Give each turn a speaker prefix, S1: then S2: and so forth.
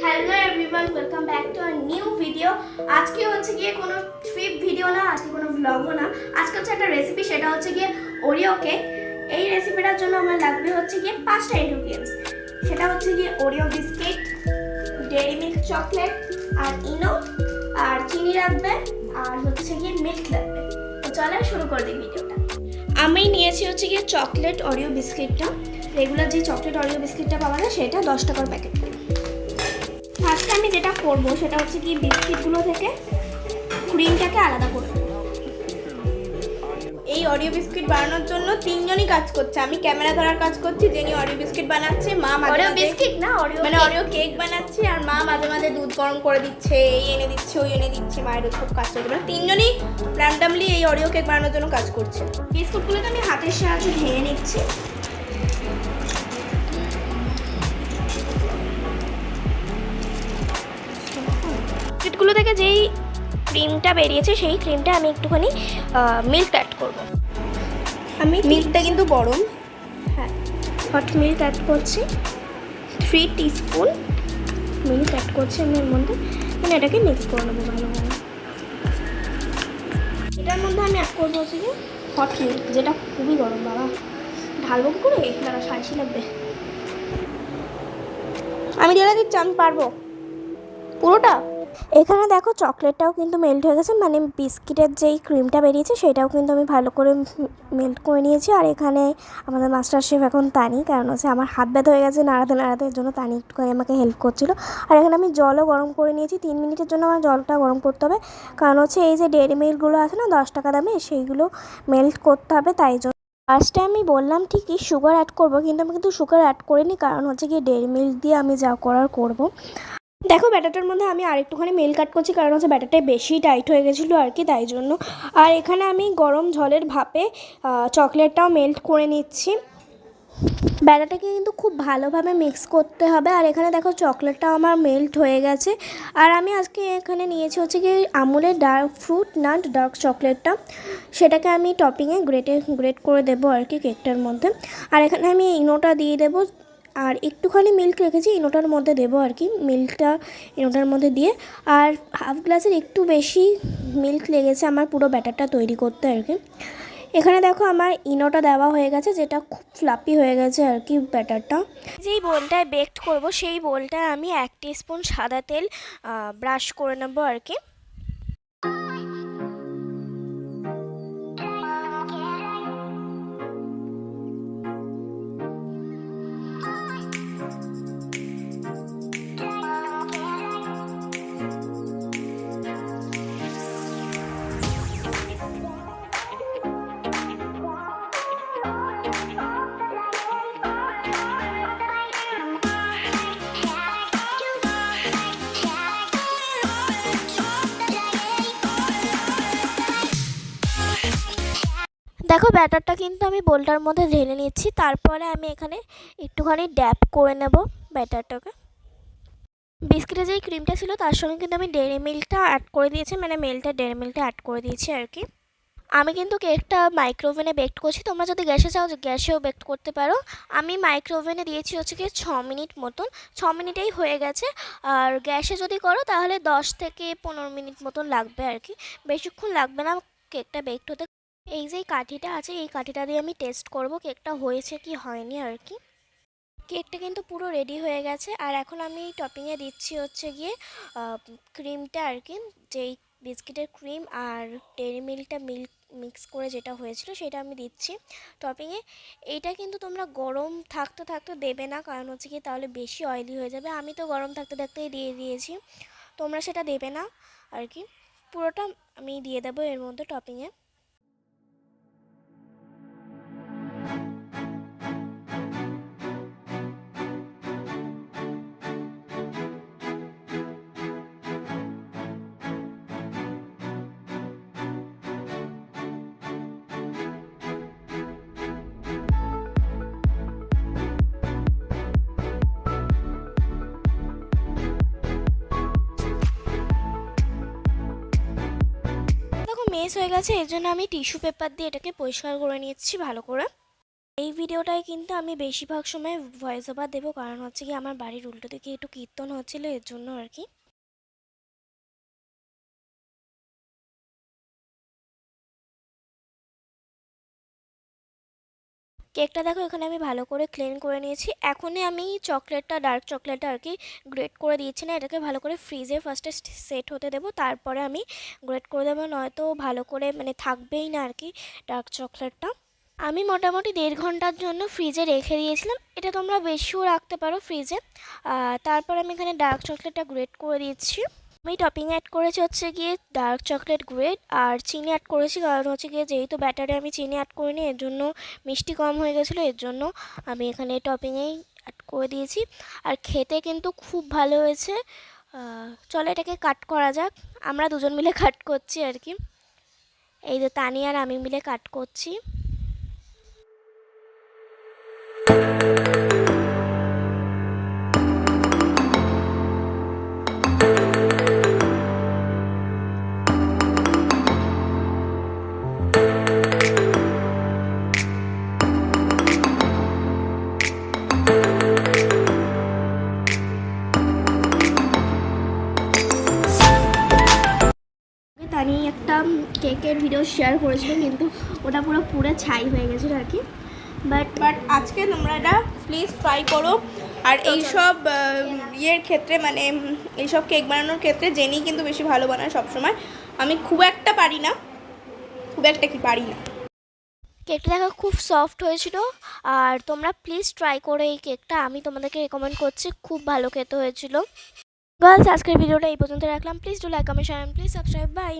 S1: Hello everyone, welcome back to a new video. আজকে হচ্ছে গিয়ে কোনো ট্রিপ ভিডিও না, আজকে কোনো ব্লগও না। আজকে হচ্ছে একটা রেসিপি, সেটা হচ্ছে গিয়ে ওরিও কেক। এই রেসিপিটার জন্য আমার লাগবে হচ্ছে গিয়ে 5টা ইনগ্রিডিয়েন্টস। সেটা হচ্ছে গিয়ে Oreo biscuit, Dairy Milk chocolate, আর ইনো, আর চিনি লাগবে, আর হচ্ছে গিয়ে মিল্ক লাগবে। তো চলে শুরু করে দিই ভিডিওটা। আমি নিয়েছি হচ্ছে গিয়ে চকলেট ওরিও বিস্কিটটা, রেগুলার যে চকলেট ওরিও বিস্কিটটা পাওয়া যায় সেটা 10 টাকার প্যাকেট। ফার্স্টে আমি যেটা করবো সেটা হচ্ছে কি বিস্কিটগুলো থেকে ক্রিমটাকে আলাদা করব।
S2: এই অরিও বিস্কিট বানানোর জন্য তিনজনই কাজ করছে। আমি ক্যামেরা ধরার কাজ করছি, যিনি অরিও বিস্কিট বানাচ্ছে, মা
S1: অরিও বিস্কিট না,
S2: অরিও কেক বানাচ্ছে, আর মা মাঝে মাঝে দুধ গরম করে দিচ্ছে, এই এনে দিচ্ছে, ওই এনে দিচ্ছে, মায়ের সব কাজ করছে। মানে তিনজনই র্যান্ডামলি এই অরিও কেক বানানোর জন্য কাজ করছে।
S1: বিস্কুটগুলোকে আমি হাতের সাহায্যে ভেঙে নিচ্ছি। বিস্কিটগুলো থেকে যেই ক্রিমটা বেরিয়েছে সেই ক্রিমটা আমি একটুখানি মিল্ক অ্যাড করব।
S2: আমি মিল্কটা কিন্তু গরম,
S1: হ্যাঁ, হট মিল্ক অ্যাড করছি। 3 টিস্পুন মিল্ক অ্যাড করছি আমি এর মধ্যে। মানে এটাকে মিক্স করে নেবো ভালোভাবে। এটার মধ্যে আমি অ্যাড করবো হচ্ছে কি হট মিল্ক, যেটা খুবই গরম। বাবা ঢালবো করে দাঁড়া, সাঁড়ি লাগবে।
S2: আমি ঢেলে দিচ্ছি, আমি পারবো পুরোটা।
S1: এখানে দেখো চকলেটটাও কিন্তু মেল্ট হয়ে গেছে, মানে বিস্কিটের যেই ক্রিমটা বেরিয়েছে সেটাও কিন্তু আমি ভালো করে মেল্ট করে নিয়েছি। আর এখানে আমাদের মাস্টার শেফ এখন তানি, কারণ হচ্ছে আমার হাত ব্যথা হয়ে গেছে নাড়াতে নাড়াতে, এর জন্য তানি একটুখানি আমাকে হেল্প করছিলো। আর এখানে আমি জলও গরম করে নিয়েছি। 3 মিনিটের জন্য আমার জলটা গরম করতে হবে, কারণ হচ্ছে এই যে ডেয়ারি মিল্কগুলো আছে না 10 টাকা দামে, সেইগুলো মেল্ট করতে হবে। তাই জন্য ফার্স্টে আমি বললাম ঠিকই সুগার অ্যাড করবো, কিন্তু আমি কিন্তু সুগার অ্যাড করিনি, কারণ হচ্ছে কি ডেয়ারি মিল্ক দিয়ে আমি যা করার করবো। দেখো ব্যাটারটার মধ্যে আমি আরেকটুখানি মিল্ক অ্যাড করছি, কারণ হচ্ছে ব্যাটারটাই বেশি টাইট হয়ে গেছিলো আর কি, তাই জন্য। আর এখানে আমি গরম জলের ভাপে চকলেটটাও মেল্ট করে নিচ্ছি। ব্যাটারটাকে কিন্তু খুব ভালোভাবে মিক্স করতে হবে। আর এখানে দেখো চকলেটটাও আমার মেল্ট হয়ে গেছে। আর আমি আজকে এখানে নিয়েছি হচ্ছে কি আমুলের ডার্ক ফ্রুট নাট ডার্ক চকলেটটা, সেটাকে আমি টপিংয়ে গ্রেট করে দেবো আর কি কেকটার মধ্যে। আর এখানে আমি ইনোটা দিয়ে দেবো, আর একটুখানি মিল্ক রেখেছি ইনোটার মধ্যে দেবো আর কি। মিল্কটা ইনোটার মধ্যে দিয়ে, আর হাফ গ্লাসের একটু বেশি মিল্ক লেগেছে আমার পুরো ব্যাটারটা তৈরি করতে আর কি। এখানে দেখো আমার ইনোটা দেওয়া হয়ে গেছে, যেটা খুব ফ্লাপি হয়ে গেছে আর কি ব্যাটারটা। যেই বোলটায় বেকড করব সেই বোলটায় আমি 1 টিস্পুন সাদা তেল ব্রাশ করে নেবো আর কি। দেখো ব্যাটারটা কিন্তু আমি বোলটার মধ্যে ঢেলে নিচ্ছি, তারপরে আমি এখানে একটুখানি ড্যাপ করে নেব ব্যাটারটাকে। বিস্কিটের যেই ক্রিমটা ছিল তার সঙ্গে কিন্তু আমি ডেয়ারি মিল্কটা অ্যাড করে দিয়েছি, মানে ডেয়ারি মিল্কটা অ্যাড করে দিয়েছি আর কি। আমি কিন্তু কেকটা মাইক্রোওভেনে বেক করছি, তোমরা যদি গ্যাসে চাও গ্যাসেও বেক করতে পারো। আমি মাইক্রোওভেনে দিয়েছি হচ্ছে কি 6 মিনিট মতন, 6 মিনিটেই হয়ে গেছে। আর গ্যাসে যদি করো তাহলে 10 থেকে 15 মিনিট মতন লাগবে আর কি, বেশিক্ষণ লাগবে না কেকটা বেকড হতে। এই যে কাঠিটা আছে এই কাঠিটা দিয়ে আমি টেস্ট করব কেকটা হয়েছে কি হয়নি আর কি। কেকটা কিন্তু পুরো রেডি হয়ে গেছে। আর এখন আমি টপিংয়ে দিচ্ছি হচ্ছে গিয়ে ক্রিমটা আর কি, যেই বিস্কিটের ক্রিম আর ডেয়ারি মিল্কটা মিক্স করে যেটা হয়েছিল সেটা আমি দিচ্ছি টপিংয়ে। এইটা কিন্তু তোমরা গরম থাকতে থাকতে দেবে না, কারণ হচ্ছে কি তাহলে বেশি অয়েলি হয়ে যাবে। আমি তো গরম থাকতে থাকতেই দিয়ে দিয়েছি, তোমরা সেটা দেবে না আর কি। পুরোটা আমি দিয়ে দেবো এর মধ্যে টপিংয়ে। মেস হয়ে গেছে, এর জন্য আমি টিস্যু পেপার দিয়ে এটাকে পরিষ্কার করে নিচ্ছি ভালো করে। এই ভিডিওটায় কিন্তু আমি বেশিরভাগ সময় ভয়েস ওভার দেবো, কারণ হচ্ছে কি আমার বাড়ির উল্টো দিকে একটু কীর্তন হচ্ছিলো, এর জন্য আর কি। কেকটা দেখো এখানে আমি ভালো করে ক্লিন করে নিয়েছি। এখনই আমি চকলেটটা, ডার্ক চকলেটটা আর কি গ্রেট করে দিয়েছি না, এটাকে ভালো করে ফ্রিজে ফার্স্টে সেট হতে দেবো, তারপরে আমি গ্রেট করে দেবো, নয়তো ভালো করে মানে থাকবেই না আর কি ডার্ক চকলেটটা। আমি মোটামুটি 1.5 ঘন্টার জন্য ফ্রিজে রেখে দিয়েছিলাম, এটা তোমরা বেশিও রাখতে পারো ফ্রিজে। তারপর আমি এখানে ডার্ক চকলেটটা গ্রেট করে দিচ্ছি। আমি টপিং অ্যাড করেছি হচ্ছে গিয়ে ডার্ক চকলেট গ্রেট আর চিনি অ্যাড করেছি, কারণ হচ্ছে গিয়ে যেহেতু ব্যাটারে আমি চিনি অ্যাড করিনি, এর জন্য মিষ্টি কম হয়ে গেছিলো, এর জন্য আমি এখানে টপিংয়েই অ্যাড করে দিয়েছি। আর খেতে কিন্তু খুব ভালো হয়েছে। চলো এটাকে কাট করা যাক, আমরা দুজন মিলে কাট করছি আর কি, এই যে তানি আর আমি মিলে কাট করছি। তানি একটা কেকের ভিডিও শেয়ার করেছিল, কিন্তু ওটা পুরো পুরো ছাই হয়ে গেছিলো আর কি।
S2: বাট আজকে তোমরা এটা প্লিজ ট্রাই করো। আর এইসব ইয়ের ক্ষেত্রে মানে এইসব কেক বানানোর ক্ষেত্রে জেনি কিন্তু বেশি ভালো বানায় সবসময়, আমি খুব একটা পারি না,
S1: কেকটা দেখো খুব সফট হয়েছিল, আর তোমরা প্লিজ ট্রাই করে এই কেকটা, আমি তোমাদেরকে রেকমেন্ড করছি, খুব ভালো খেতে হয়েছিল। গার্লস, আজকের ভিডিওটা এই পর্যন্ত রাখলাম। Please do like, comment, share, please subscribe. By.